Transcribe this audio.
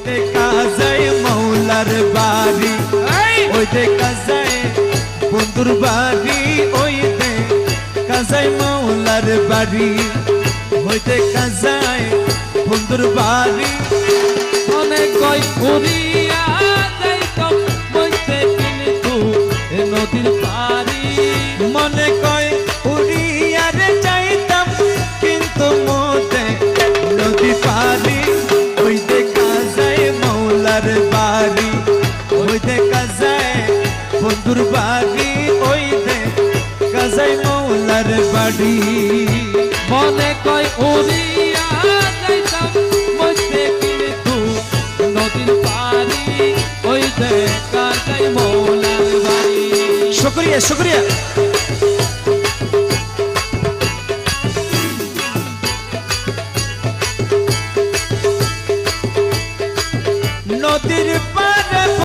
দেখা যায় মৌলার বাড়ি, ওই দেখা যায় বন্ধুর বাড়ি, ওই দেখা যায় মৌলার বাড়ি, ওই দেখা যায় বন্ধুর বাড়ি। অনেক কই উড়িয়া যাইতাম বইতে কিন্তু নদীর পারি। মনে কয় উড়িয়া রে যাইতাম কিন্তু মোতে নদী পারি। ওই দেখা যায় মৌলার বাড়ি, ওই দেখা যায় বন্ধুর বাড়ি, ওই দেখা যায় মৌলার বাড়ি। মনে কই উড়িয়া যাইতাম বইতে কিন্তু নদীর পারি, ওই দেখা যায় মৌলার বাড়ি। শুকরিয়া শুকরিয়া। নদীর